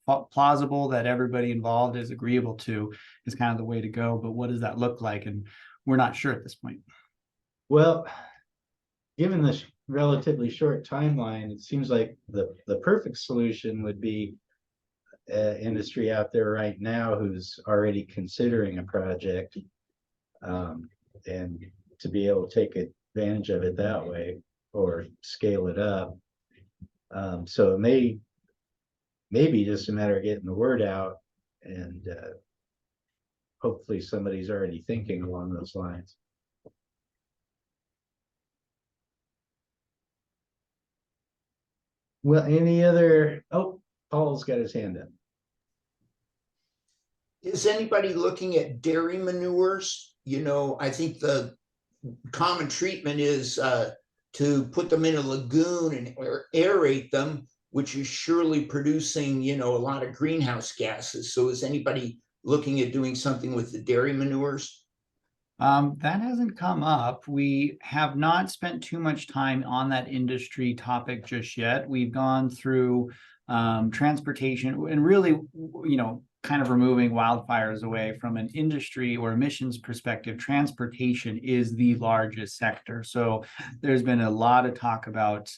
plausible, that everybody involved is agreeable to, is kind of the way to go. But what does that look like? And we're not sure at this point. Well, given this relatively short timeline, it seems like the perfect solution would be industry out there right now who's already considering a project, and to be able to take advantage of it that way. or scale it up. So it may be just a matter of getting the word out, and hopefully somebody's already thinking along those lines. Well, any other, oh, Paul's got his hand up. Is anybody looking at dairy manures? You know, I think the common treatment is to put them in a lagoon and or aerate them, which is surely producing, you know, a lot of greenhouse gases. So is anybody looking at doing something with the dairy manures? That hasn't come up. We have not spent too much time on that industry topic just yet. We've gone through transportation and really, you know, kind of removing wildfires away from an industry or emissions perspective. Transportation is the largest sector. So there's been a lot of talk about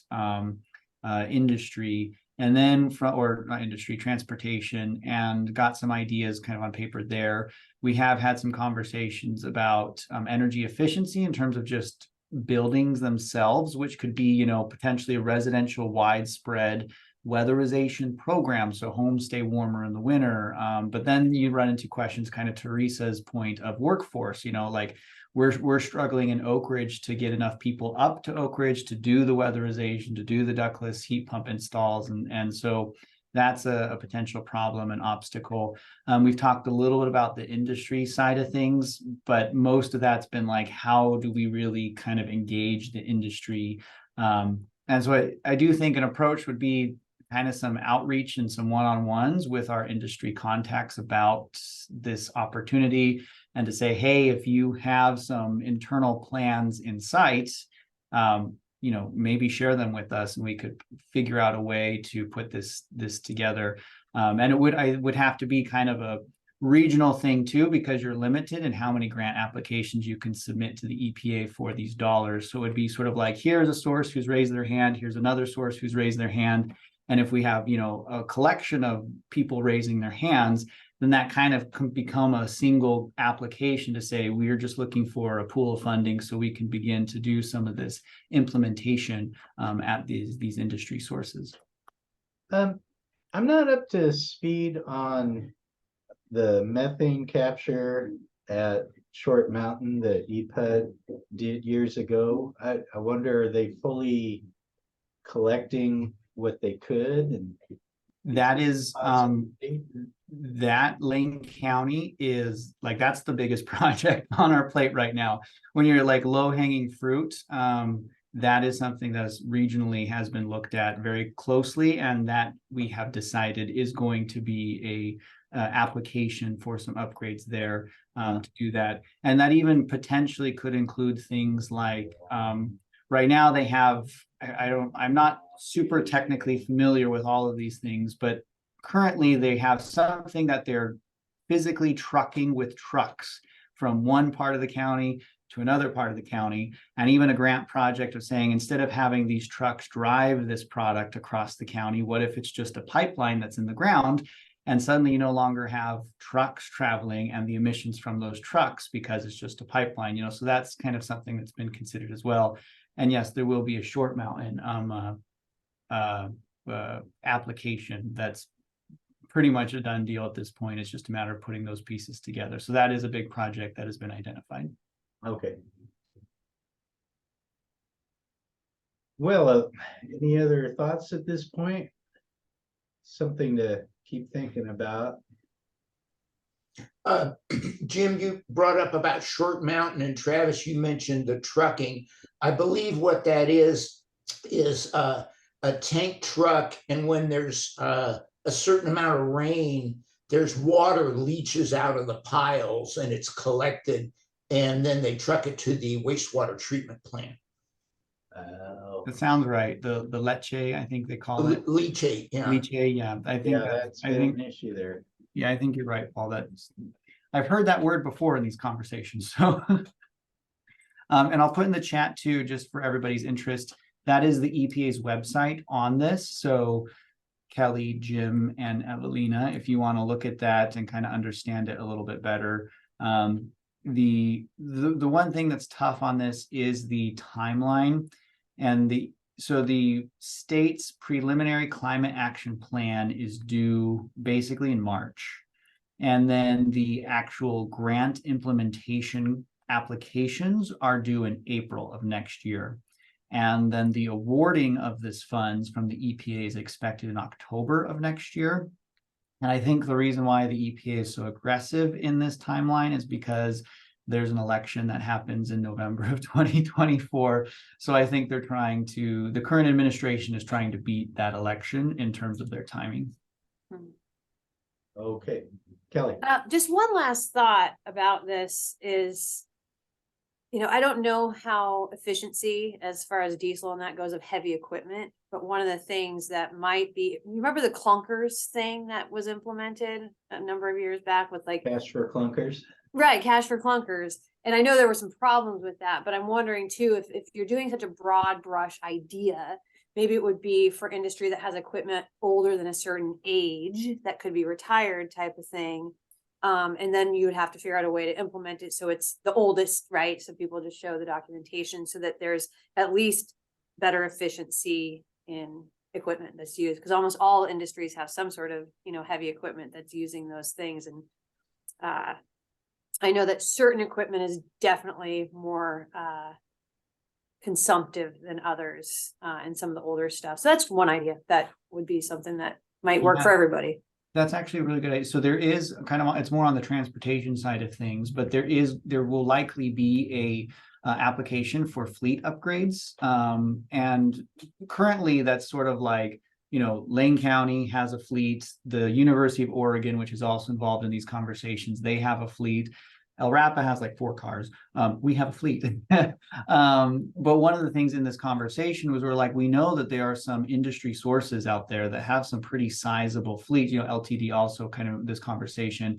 industry, and then or not industry, transportation, and got some ideas kind of on paper there. We have had some conversations about energy efficiency in terms of just buildings themselves, which could be, you know, potentially a residential widespread weatherization program, so homes stay warmer in the winter. But then you run into questions, kind of Teresa's point of workforce, you know, like we're struggling in Oak Ridge to get enough people up to Oak Ridge to do the weatherization, to do the ductless heat pump installs. And so that's a potential problem and obstacle. We've talked a little bit about the industry side of things, but most of that's been like, how do we really kind of engage the industry? And so I do think an approach would be kind of some outreach and some one-on-ones with our industry contacts about this opportunity, and to say, hey, if you have some internal plans in sight, you know, maybe share them with us, and we could figure out a way to put this together. And I would have to be kind of a regional thing too, because you're limited in how many grant applications you can submit to the EPA for these dollars. So it'd be sort of like, here's a source who's raised their hand, here's another source who's raised their hand. And if we have, you know, a collection of people raising their hands, then that kind of can become a single application to say, we're just looking for a pool of funding so we can begin to do some of this implementation at these industry sources. I'm not up to speed on the methane capture at Short Mountain that EPUD did years ago. I wonder, are they fully collecting what they could? And that is that Lane County is like, that's the biggest project on our plate right now. When you're like low-hanging fruit, that is something that's regionally has been looked at very closely, and that we have decided is going to be a application for some upgrades there to do that. And that even potentially could include things like right now they have, I'm not super technically familiar with all of these things, but currently they have something that they're physically trucking with trucks from one part of the county to another part of the county, and even a grant project of saying, instead of having these trucks drive this product across the county, what if it's just a pipeline that's in the ground, and suddenly you no longer have trucks traveling and the emissions from those trucks because it's just a pipeline, you know. So that's kind of something that's been considered as well. And yes, there will be a Short Mountain application that's pretty much a done deal at this point. It's just a matter of putting those pieces together. So that is a big project that has been identified. Okay. Well, any other thoughts at this point? Something to keep thinking about. Jim, you brought up about Short Mountain, and Travis, you mentioned the trucking. I believe what that is a tank truck, and when there's a certain amount of rain, there's water leaches out of the piles and it's collected, and then they truck it to the wastewater treatment plant. That sounds right. The leche, I think they call it. Leachate, yeah. Leachate, yeah. I think that's been an issue there. Yeah, I think you're right, Paul. I've heard that word before in these conversations. So, and I'll put in the chat too, just for everybody's interest. That is the EPA's website on this. So Kelly, Jim, and Evelina, if you want to look at that and kind of understand it a little bit better. The one thing that's tough on this is the timeline. And so the state's preliminary climate action plan is due basically in March. And then the actual grant implementation applications are due in April of next year. And then the awarding of this funds from the EPA is expected in October of next year. And I think the reason why the EPA is so aggressive in this timeline is because there's an election that happens in November of 2024. So I think the current administration is trying to beat that election in terms of their timing. Okay, Kelly. Just one last thought about this is, I don't know how efficiency as far as diesel and that goes of heavy equipment, but one of the things that might be, you remember the clunkers thing that was implemented a number of years back with like Cash for clunkers. Right, cash for clunkers. And I know there were some problems with that, but I'm wondering too, if you're doing such a broad brush idea, maybe it would be for industry that has equipment older than a certain age that could be retired type of thing. And then you would have to figure out a way to implement it so it's the oldest, right? So people just show the documentation so that there's at least better efficiency in equipment that's used, because almost all industries have some sort of, heavy equipment that's using those things. And I know that certain equipment is definitely more consumptive than others and some of the older stuff. So that's one idea that would be something that might work for everybody. That's actually a really good idea. So there is it's more on the transportation side of things, but there will likely be a application for fleet upgrades. And currently that's sort of like, Lane County has a fleet, the University of Oregon, which is also involved in these conversations, they have a fleet. El Rapa has like 4 cars. We have a fleet. But one of the things in this conversation was we know that there are some industry sources out there that have some pretty sizable fleets, LTD also kind of this conversation.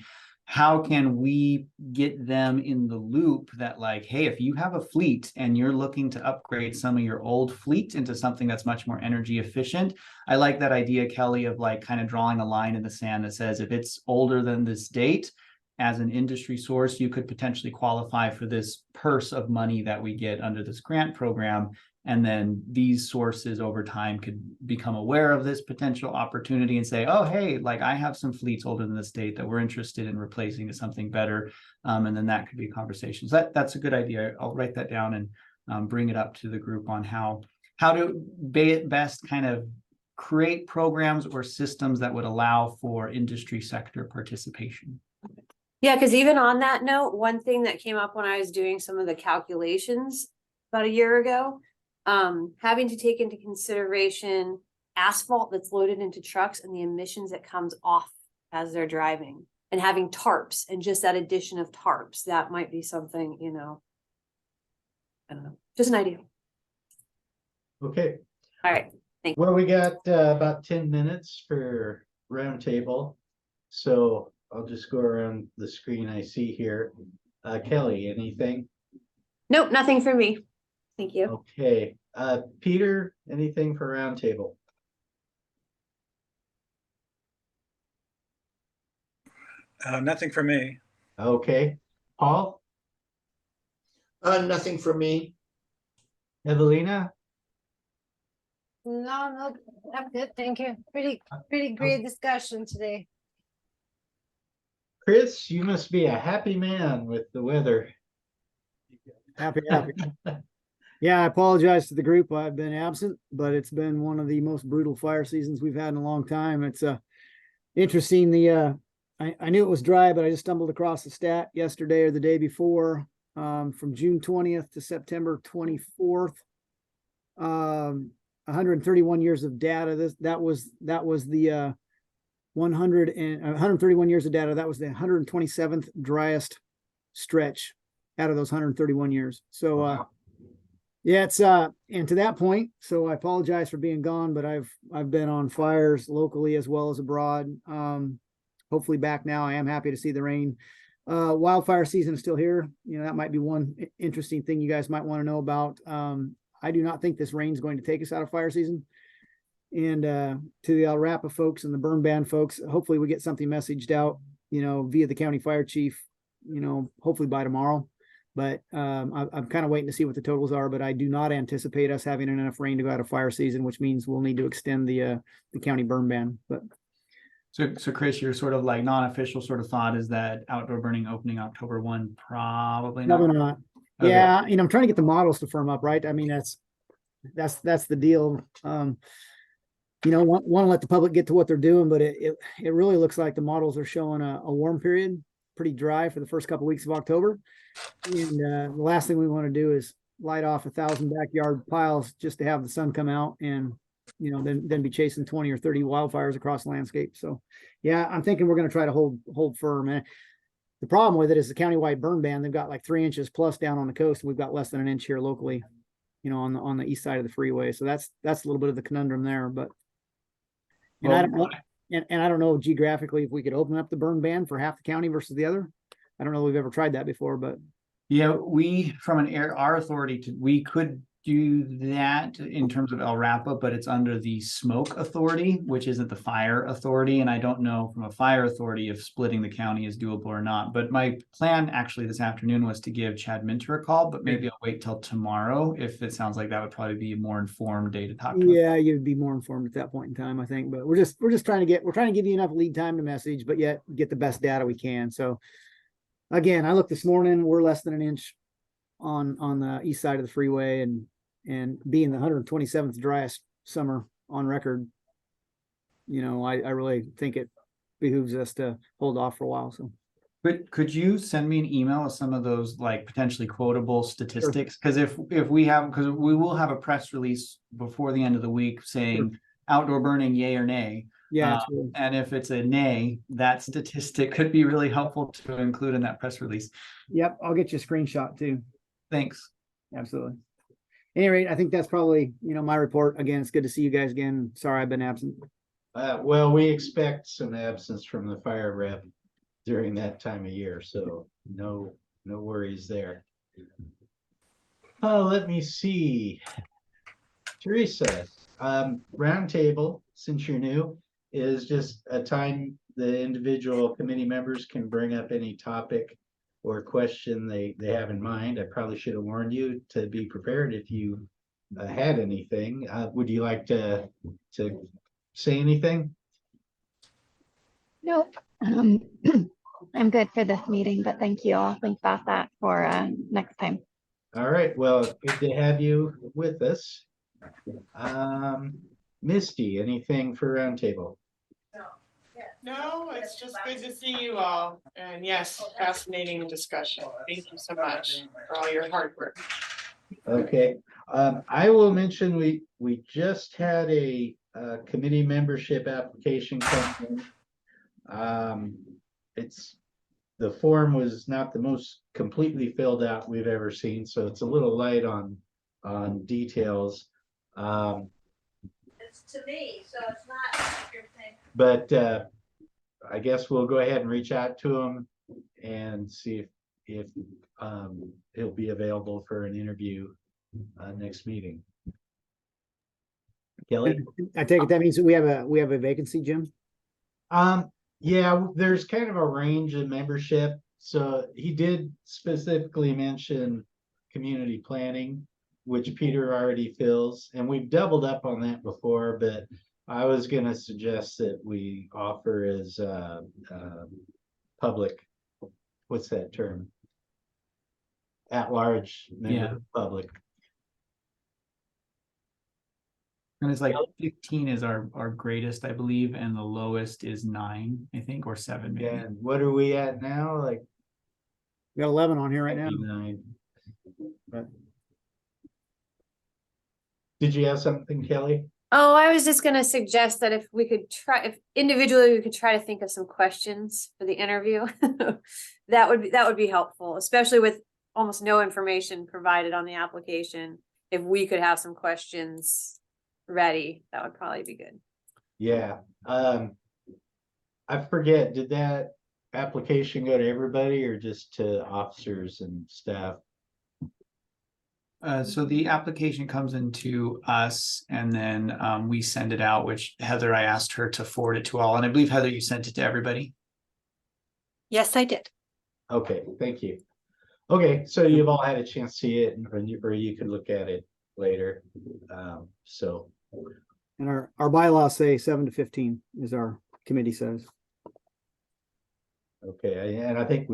How can we get them in the loop that hey, if you have a fleet and you're looking to upgrade some of your old fleet into something that's much more energy efficient? I like that idea, Kelly, of kind of drawing a line in the sand that says if it's older than this date, as an industry source, you could potentially qualify for this purse of money that we get under this grant program. And then these sources over time could become aware of this potential opportunity and say, oh, hey, I have some fleets older than this date that we're interested in replacing to something better. And then that could be a conversation. So that's a good idea. I'll write that down and bring it up to the group on how to best kind of create programs or systems that would allow for industry sector participation. Yeah, because even on that note, one thing that came up when I was doing some of the calculations about a year ago, having to take into consideration asphalt that's loaded into trucks and the emissions that comes off as they're driving, and having tarps and just that addition of tarps, that might be something, I don't know, just an idea. Okay. All right. Well, we got about 10 minutes for roundtable. So I'll just go around the screen I see here. Kelly, anything? Nope, nothing for me. Thank you. Okay. Peter, anything for roundtable? Nothing for me. Okay. Paul? Nothing for me. Evelina? No, I'm good. Thank you. Pretty great discussion today. Chris, you must be a happy man with the weather. Happy. Yeah, I apologize to the group. I've been absent, but it's been one of the most brutal fire seasons we've had in a long time. It's interesting. I knew it was dry, but I just stumbled across the stat yesterday or the day before, from June 20th to September 24th. 131 years of data. That was the 131 years of data. That was the 127th driest stretch out of those 131 years. So, Wow. yeah, it's and to that point, so I apologize for being gone, but I've been on fires locally as well as abroad. Hopefully back now. I am happy to see the rain. Wildfire season is still here. That might be one interesting thing you guys might want to know about. I do not think this rain is going to take us out of fire season. And to the El Rapa folks and the burn ban folks, hopefully we get something messaged out, via the county fire chief, hopefully by tomorrow. But I'm kind of waiting to see what the totals are, but I do not anticipate us having enough rain to go out of fire season, which means we'll need to extend the county burn ban. But So Chris, your sort of like non-official sort of thought is that outdoor burning opening October 1, probably not. probably not. Okay. Yeah, I'm trying to get the models to firm up, right? I mean, that's the deal. Want to let the public get to what they're doing, but it really looks like the models are showing a warm period, pretty dry for the first couple weeks of October. And the last thing we want to do is light off 1,000 backyard piles just to have the sun come out and then be chasing 20 or 30 wildfires across the landscape. So yeah, I'm thinking we're going to try to hold firm. And the problem with it is the countywide burn ban. They've got like 3 inches plus down on the coast, and we've got less than an inch here locally, on the east side of the freeway. So that's a little bit of the conundrum there. But and I don't know, and I don't know geographically if we could open up the burn ban for half the county versus the other. I don't know if we've ever tried that before, but Yeah, we from our authority we could do that in terms of El Rapa, but it's under the smoke authority, which isn't the fire authority. And I don't know from a fire authority if splitting the county is doable or not. But my plan actually this afternoon was to give Chad Minter a call, but maybe I'll wait till tomorrow if it sounds like that would probably be a more informed day to talk to him. yeah, you'd be more informed at that point in time, I think. But we're just trying to give you enough lead time to message, but yet get the best data we can. So again, I looked this morning, we're less than an inch on the east side of the freeway, and being the 127th driest summer on record, I really think it behooves us to hold off for a while. So Could you send me an email of some of those like potentially quotable statistics? Because if we have, because we will have a press release before the end of the week saying outdoor burning, yay or nay. yeah, And if it's a nay, that statistic could be really helpful to include in that press release. yep, I'll get you a screenshot too. Thanks. Absolutely. At any rate, I think that's probably, my report. Again, it's good to see you guys again. Sorry I've been absent. Well, we expect some absence from the fire rep during that time of year, so no worries there. Let me see. Teresa, roundtable, since you're new, is just a time the individual committee members can bring up any topic or question they have in mind. I probably should have warned you to be prepared if you had anything. Would you like to say anything? Nope. I'm good for this meeting, but thank you. I'll think about that for next time. All right, well, good to have you with us. Misty, anything for roundtable? No, it's just good to see you all. And yes, fascinating discussion. Thank you so much for all your hard work. Okay, I will mention we just had a committee membership application come in. The form was not the most completely filled out we've ever seen, so it's a little light on details. It's to me, so it's not your thing. But I guess we'll go ahead and reach out to him and see if he'll be available for an interview next meeting. Kelly? I take it that means that we have a vacancy, Jim? Yeah, there's kind of a range of membership. So he did specifically mention community planning, which Peter already fills, and we've doubled up on that before, but I was gonna suggest that we offer as public, what's that term? At large member of the public. And it's like 15 is our greatest, I believe, and the lowest is 9, I think, or 7 maybe. And what are we at now? Like We got 11 on here right now. 9. Did you have something, Kelly? Oh, I was just gonna suggest that if individually we could try to think of some questions for the interview, that would be helpful, especially with almost no information provided on the application. If we could have some questions ready, that would probably be good. Yeah. I forget, did that application go to everybody or just to officers and staff? So the application comes into us and then we send it out, which Heather, I asked her to forward it to all. And I believe, Heather, you sent it to everybody. Yes, I did. Okay, thank you. Okay, so you've all had a chance to see it, or you could look at it later. So, And our bylaws say 7 to 15 is our committee says. okay, and I think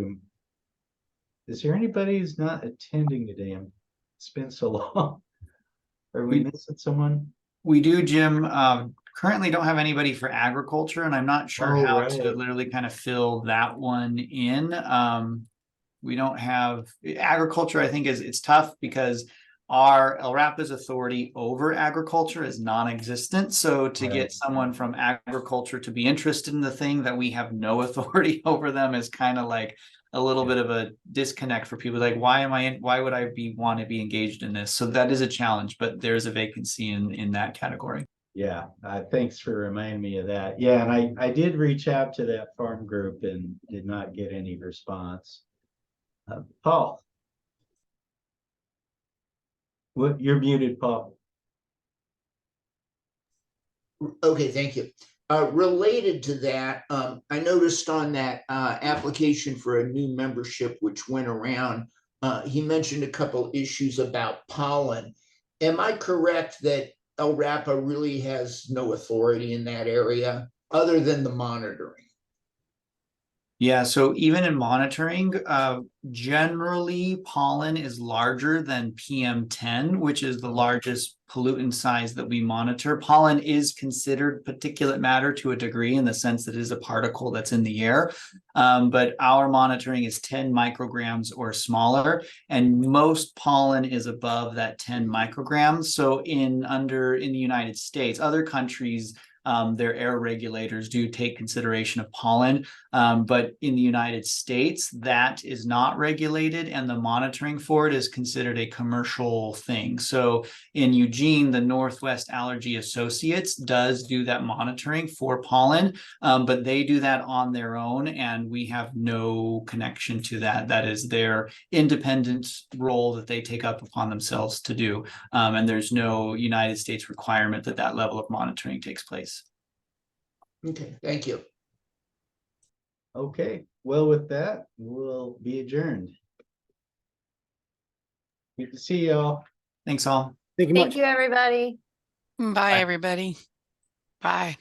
is there anybody who's not attending today? It's been so long. Are we missing someone? We do, Jim. Currently don't have anybody for agriculture, and I'm not sure Oh, how right. to literally kind of fill that one in. We don't have agriculture. I think it's tough because our LRAPA's authority over agriculture is non-existent. So to Right. get someone from agriculture to be interested in the thing that we have no authority over them is kind of like a little bit of a disconnect for people. Like, why would I want to be engaged in this? So that is a challenge, but there's a vacancy in that category. Yeah, thanks for reminding me of that. Yeah, and I did reach out to that farm group and did not get any response. Paul. You're muted, Paul. Okay, thank you. Related to that, I noticed on that application for a new membership which went around, he mentioned a couple issues about pollen. Am I correct that LRAPA really has no authority in that area other than the monitoring? Yeah, so even in monitoring, generally pollen is larger than PM10, which is the largest pollutant size that we monitor. Pollen is considered particulate matter to a degree in the sense that it is a particle that's in the air. But our monitoring is 10 micrograms or smaller, and most pollen is above that 10 micrograms. So in the United States, other countries, their air regulators do take consideration of pollen. But in the United States, that is not regulated, and the monitoring for it is considered a commercial thing. So in Eugene, the Northwest Allergy Associates does do that monitoring for pollen, but they do that on their own, and we have no connection to that. That is their independent role that they take up upon themselves to do. And there's no United States requirement that that level of monitoring takes place. Okay, thank you. Okay, well, with that, we'll be adjourned. Good to see y'all. Thanks all. Thank you much. Thank you, everybody. Bye, Bye. everybody. Bye.